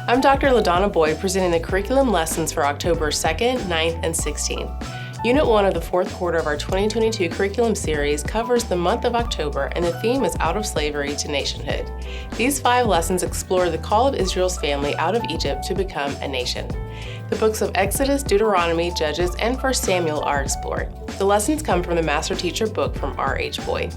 I'm Dr. LaDonna Boyd, presenting the curriculum lessons for October 2nd, 9th, and 16th. Unit 1 of the fourth quarter of our 2022 curriculum series covers the month of October, and the theme is Out of Slavery to Nationhood. These 5 lessons explore the call of Israel's family out of Egypt to become a nation. The books of Exodus, Deuteronomy, Judges, and 1 Samuel are explored. The lessons come from the Master Teacher book from R.H. Boyd.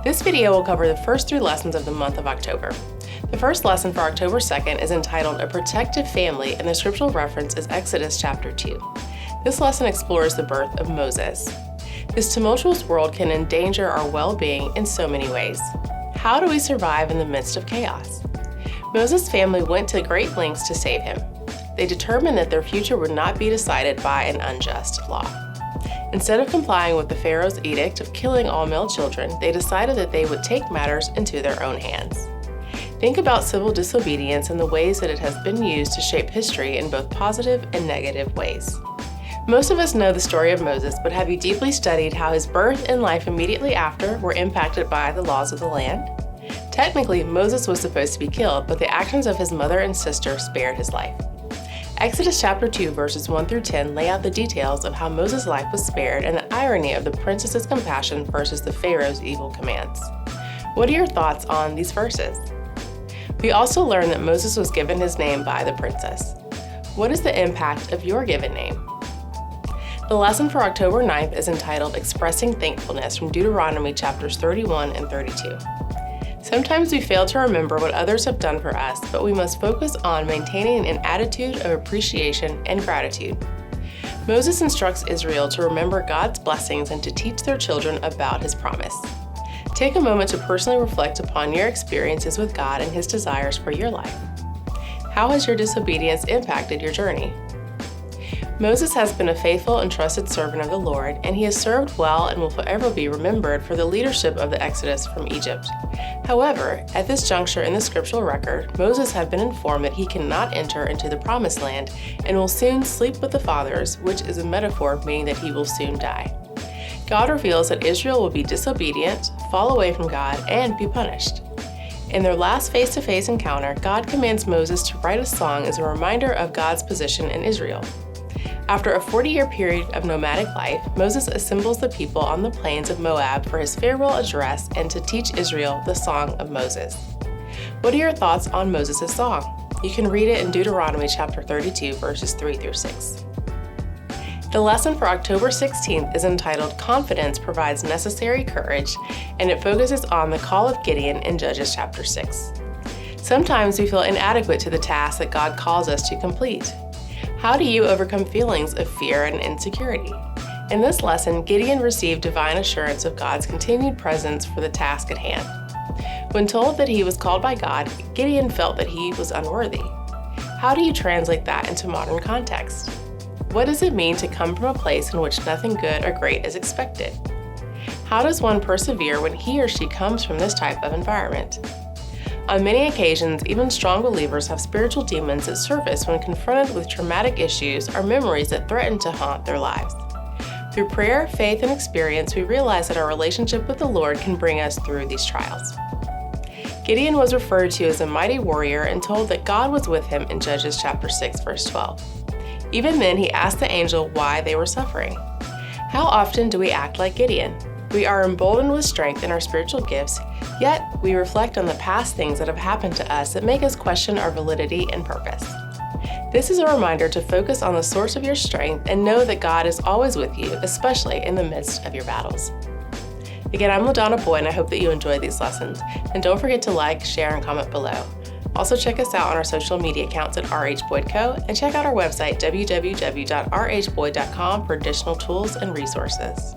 This video will cover the first 3 lessons of the month of October. The first lesson for October 2nd is entitled A Protective Family, and the scriptural reference is Exodus chapter 2. This lesson explores the birth of Moses. This tumultuous world can endanger our well-being in so many ways. How do we survive in the midst of chaos? Moses' family went to great lengths to save him. They determined that their future would not be decided by an unjust law. Instead of complying with the Pharaoh's edict of killing all male children, they decided that they would take matters into their own hands. Think about civil disobedience and the ways that it has been used to shape history in both positive and negative ways. Most of us know the story of Moses, but have you deeply studied how his birth and life immediately after were impacted by the laws of the land? Technically, Moses was supposed to be killed, but the actions of his mother and sister spared his life. Exodus chapter 2 verses 1 through 10 lay out the details of how Moses' life was spared and the irony of the princess's compassion versus the Pharaoh's evil commands. What are your thoughts on these verses? We also learn that Moses was given his name by the princess. What is the impact of your given name? The lesson for October 9th is entitled Expressing Thankfulness from Deuteronomy chapters 31 and 32. Sometimes we fail to remember what others have done for us, but we must focus on maintaining an attitude of appreciation and gratitude. Moses instructs Israel to remember God's blessings and to teach their children about his promise. Take a moment to personally reflect upon your experiences with God and his desires for your life. How has your disobedience impacted your journey? Moses has been a faithful and trusted servant of the Lord, and he has served well and will forever be remembered for the leadership of the Exodus from Egypt. However, at this juncture in the scriptural record, Moses had been informed that he cannot enter into the promised land and will soon sleep with the fathers, which is a metaphor meaning that he will soon die. God reveals that Israel will be disobedient, fall away from God, and be punished. In their last face-to-face encounter, God commands Moses to write a song as a reminder of God's position in Israel. After a 40-year period of nomadic life, Moses assembles the people on the plains of Moab for his farewell address and to teach Israel the Song of Moses. What are your thoughts on Moses' song? You can read it in Deuteronomy chapter 32, verses 3 through 6. The lesson for October 16th is entitled Confidence Provides Necessary Courage, and it focuses on the call of Gideon in Judges chapter 6. Sometimes we feel inadequate to the task that God calls us to complete. How do you overcome feelings of fear and insecurity? In this lesson, Gideon received divine assurance of God's continued presence for the task at hand. When told that he was called by God, Gideon felt that he was unworthy. How do you translate that into modern context? What does it mean to come from a place in which nothing good or great is expected? How does one persevere when he or she comes from this type of environment? On many occasions, even strong believers have spiritual demons that surface when confronted with traumatic issues or memories that threaten to haunt their lives. Through prayer, faith, and experience, we realize that our relationship with the Lord can bring us through these trials. Gideon was referred to as a mighty warrior and told that God was with him in Judges chapter 6, verse 12. Even then, he asked the angel why they were suffering. How often do we act like Gideon? We are emboldened with strength in our spiritual gifts, yet we reflect on the past things that have happened to us that make us question our validity and purpose. This is a reminder to focus on the source of your strength and know that God is always with you, especially in the midst of your battles. Again, I'm LaDonna Boyd, and I hope that you enjoyed these lessons. And don't forget to like, share, and comment below. Also check us out on our social media accounts at RHBoydCo, and check out our website, www.rhboyd.com, for additional tools and resources.